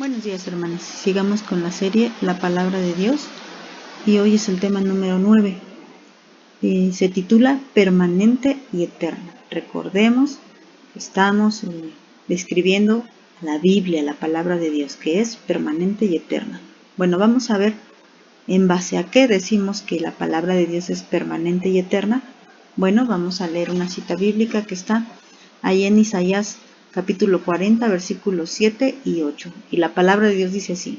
Buenos días, hermanos. Sigamos con la serie La Palabra de Dios y hoy es el tema número 9. Se titula Permanente y Eterna. Recordemos que estamos describiendo la Biblia, la Palabra de Dios, que es permanente y eterna. Bueno, vamos a ver en base a qué decimos que la Palabra de Dios es permanente y eterna. Bueno, vamos a leer una cita bíblica que está ahí en Isaías capítulo 40, versículos 7 y 8. Y la palabra de Dios dice así: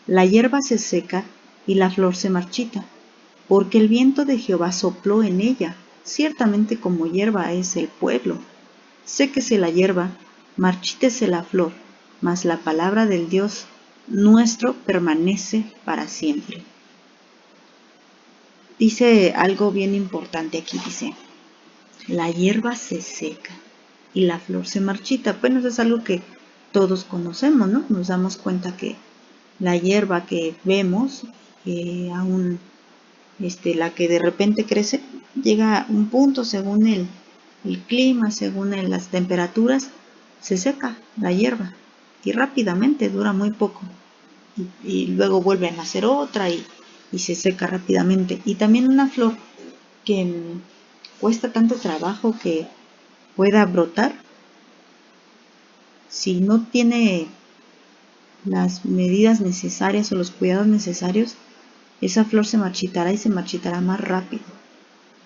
La hierba se seca y la flor se marchita, porque el viento de Jehová sopló en ella. Ciertamente como hierba es el pueblo. Séquese la hierba, marchítese la flor, mas la palabra del Dios nuestro permanece para siempre. Dice algo bien importante aquí, dice: la hierba se seca y la flor se marchita. Bueno, eso es algo que todos conocemos, ¿no? Nos damos cuenta que la hierba que vemos, aún la que de repente crece, llega a un punto según el clima, según las temperaturas, se seca la hierba y rápidamente, dura muy poco. Y luego vuelve a nacer otra y se seca rápidamente. Y también una flor que cuesta tanto trabajo que pueda brotar, si no tiene las medidas necesarias o los cuidados necesarios, esa flor se marchitará y se marchitará más rápido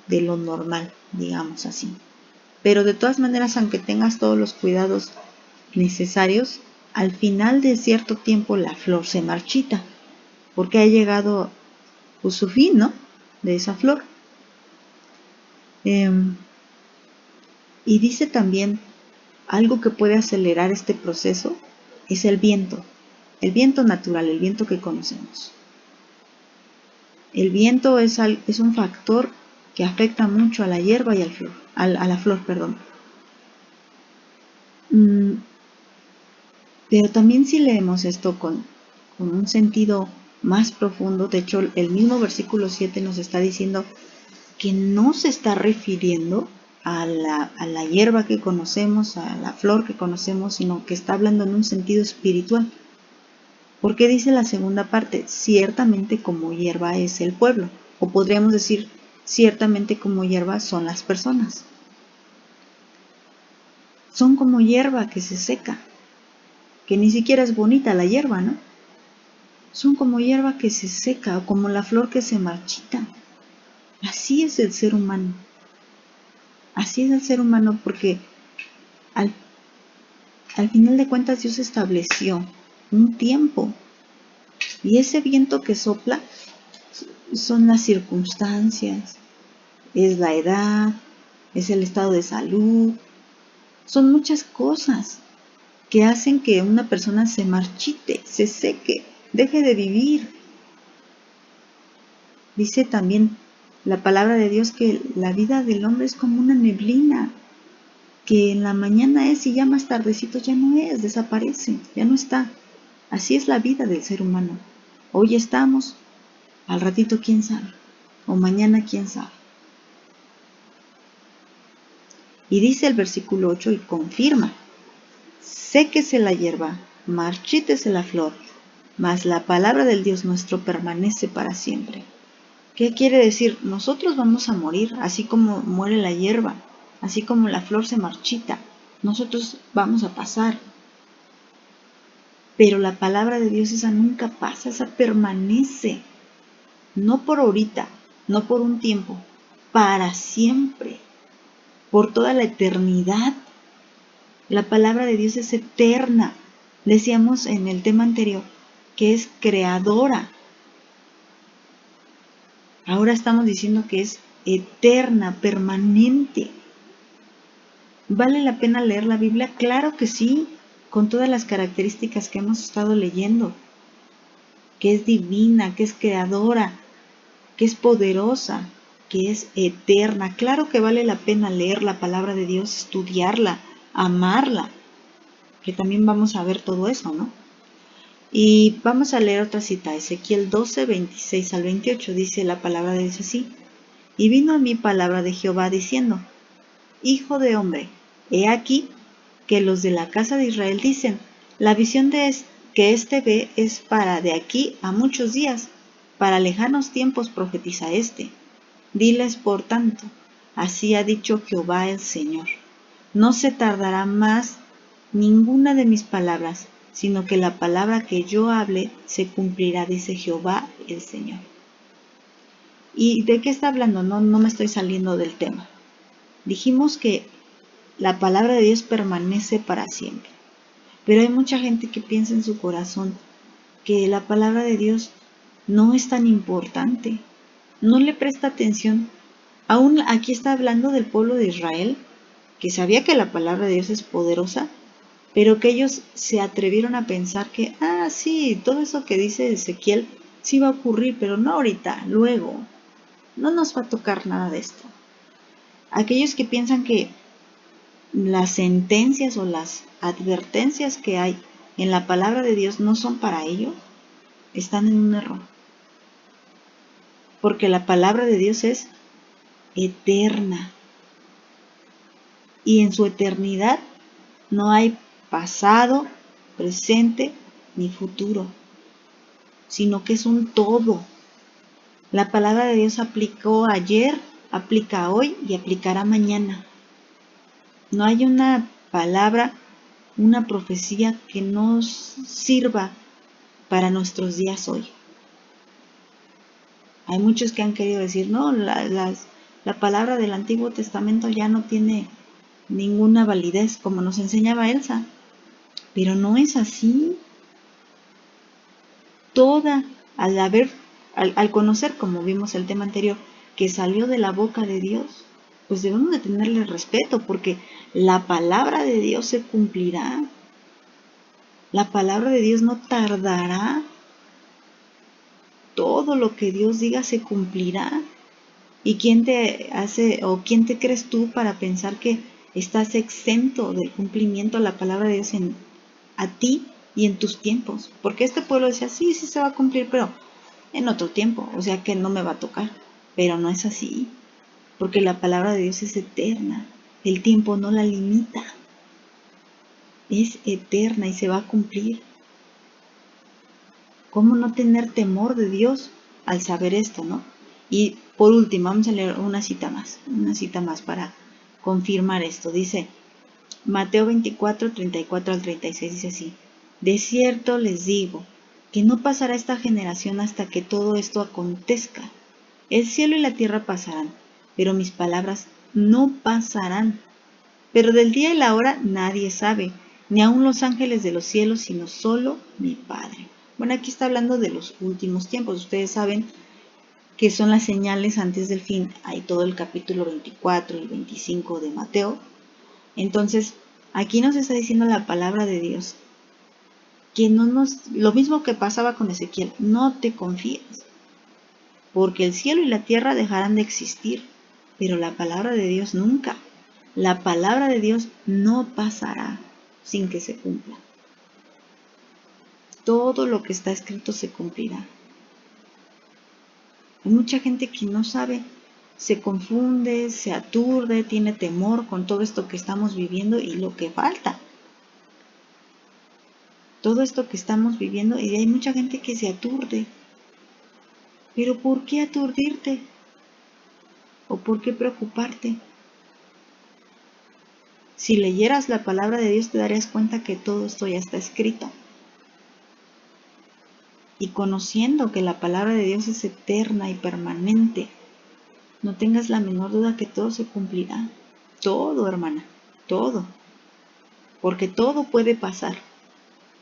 de lo normal, digamos así. Pero de todas maneras, aunque tengas todos los cuidados necesarios, al final de cierto tiempo la flor se marchita, porque ha llegado pues, su fin, ¿no? De esa flor. Y dice también algo que puede acelerar este proceso es el viento natural, el viento que conocemos. El viento es un factor que afecta mucho a la hierba y a la flor. Pero también si leemos esto con un sentido más profundo, de hecho el mismo versículo 7 nos está diciendo que no se está refiriendo a la hierba que conocemos, a la flor que conocemos, sino que está hablando en un sentido espiritual. Porque dice la segunda parte: ciertamente como hierba es el pueblo, o podríamos decir ciertamente como hierba son las personas. Son como hierba que se seca, que ni siquiera es bonita la hierba, ¿no? Son como hierba que se seca o como la flor que se marchita. Así es el ser humano. Así es el ser humano, porque al final de cuentas Dios estableció un tiempo, y ese viento que sopla son las circunstancias, es la edad, es el estado de salud, son muchas cosas que hacen que una persona se marchite, se seque, deje de vivir. Dice también la palabra de Dios que la vida del hombre es como una neblina, que en la mañana es y ya más tardecito ya no es, desaparece, ya no está. Así es la vida del ser humano. Hoy estamos, al ratito quién sabe, o mañana quién sabe. Y dice el versículo 8 y confirma: séquese la hierba, marchítese la flor, mas la palabra del Dios nuestro permanece para siempre. ¿Qué quiere decir? Nosotros vamos a morir, así como muere la hierba, así como la flor se marchita. Nosotros vamos a pasar. Pero la palabra de Dios, esa nunca pasa, esa permanece. No por ahorita, no por un tiempo, para siempre, por toda la eternidad. La palabra de Dios es eterna. Decíamos en el tema anterior que es creadora. Ahora estamos diciendo que es eterna, permanente. ¿Vale la pena leer la Biblia? Claro que sí, con todas las características que hemos estado leyendo. Que es divina, que es creadora, que es poderosa, que es eterna. Claro que vale la pena leer la palabra de Dios, estudiarla, amarla. Que también vamos a ver todo eso, ¿no? Y vamos a leer otra cita, Ezequiel 12, 26 al 28, dice la palabra de Dios así: y vino a mí palabra de Jehová diciendo: hijo de hombre, he aquí que los de la casa de Israel dicen: la visión de que éste ve es para de aquí a muchos días, para lejanos tiempos profetiza éste. Diles por tanto, así ha dicho Jehová el Señor, no se tardará más ninguna de mis palabras, sino que la palabra que yo hable se cumplirá, dice Jehová el Señor. ¿Y de qué está hablando? No me estoy saliendo del tema. Dijimos que la palabra de Dios permanece para siempre. Pero hay mucha gente que piensa en su corazón que la palabra de Dios no es tan importante. No le presta atención. Aún aquí está hablando del pueblo de Israel, que sabía que la palabra de Dios es poderosa, pero que ellos se atrevieron a pensar que, sí, todo eso que dice Ezequiel sí va a ocurrir, pero no ahorita, luego. No nos va a tocar nada de esto. Aquellos que piensan que las sentencias o las advertencias que hay en la palabra de Dios no son para ellos, están en un error. Porque la palabra de Dios es eterna. Y en su eternidad no hay pasado, presente ni futuro, sino que es un todo. La palabra de Dios aplicó ayer, aplica hoy y aplicará mañana. No hay una palabra, una profecía que nos sirva para nuestros días hoy. Hay muchos que han querido decir, no, la palabra del Antiguo Testamento ya no tiene ninguna validez, como nos enseñaba Elsa. Pero no es así. Toda, al conocer, como vimos el tema anterior, que salió de la boca de Dios, pues debemos de tenerle respeto, porque la palabra de Dios se cumplirá. La palabra de Dios no tardará. Todo lo que Dios diga se cumplirá. ¿Y quién te hace o quién te crees tú para pensar que estás exento del cumplimiento de la palabra de Dios a ti y en tus tiempos? Porque este pueblo decía, sí se va a cumplir, pero en otro tiempo, o sea que no me va a tocar. Pero no es así, porque la palabra de Dios es eterna. El tiempo no la limita. Es eterna y se va a cumplir. ¿Cómo no tener temor de Dios al saber esto, no? Y por último, vamos a leer una cita más para confirmar esto. Dice Mateo 24, 34 al 36, dice así: de cierto les digo, que no pasará esta generación hasta que todo esto acontezca. El cielo y la tierra pasarán, pero mis palabras no pasarán. Pero del día y la hora nadie sabe, ni aun los ángeles de los cielos, sino solo mi Padre. Bueno, aquí está hablando de los últimos tiempos. Ustedes saben que son las señales antes del fin. Hay todo el capítulo 24 y 25 de Mateo. Entonces, aquí nos está diciendo la palabra de Dios que lo mismo que pasaba con Ezequiel, no te confíes, porque el cielo y la tierra dejarán de existir, pero la palabra de Dios nunca. La palabra de Dios no pasará sin que se cumpla. Todo lo que está escrito se cumplirá. Hay mucha gente que no sabe, se confunde, se aturde, tiene temor con todo esto que estamos viviendo y lo que falta. Todo esto que estamos viviendo, y hay mucha gente que se aturde. Pero ¿por qué aturdirte? ¿O por qué preocuparte? Si leyeras la palabra de Dios te darías cuenta que todo esto ya está escrito. Y conociendo que la palabra de Dios es eterna y permanente, no tengas la menor duda que todo se cumplirá. Todo, hermana, todo. Porque todo puede pasar.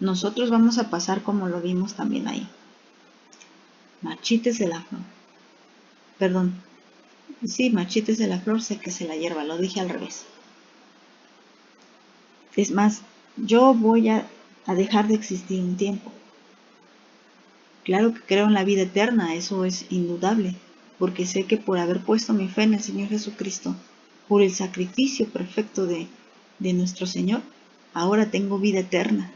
Nosotros vamos a pasar como lo vimos también ahí. Marchites de la flor. Perdón. Sí, marchites de la flor, séquese la hierba. Lo dije al revés. Es más, yo voy a dejar de existir un tiempo. Claro que creo en la vida eterna, eso es indudable, porque sé que por haber puesto mi fe en el Señor Jesucristo, por el sacrificio perfecto de nuestro Señor, ahora tengo vida eterna.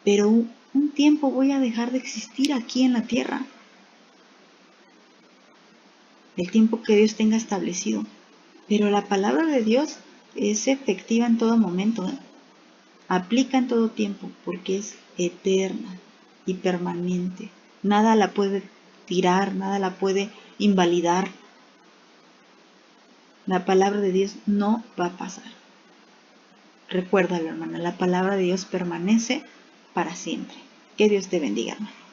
Pero un tiempo voy a dejar de existir aquí en la tierra. El tiempo que Dios tenga establecido. Pero la palabra de Dios es efectiva en todo momento, ¿eh? aplica en todo tiempo porque es eterna y permanente. Nada la puede tirar, nada la puede invalidar. La palabra de Dios no va a pasar. Recuérdalo, hermana, la palabra de Dios permanece para siempre. Que Dios te bendiga, hermana.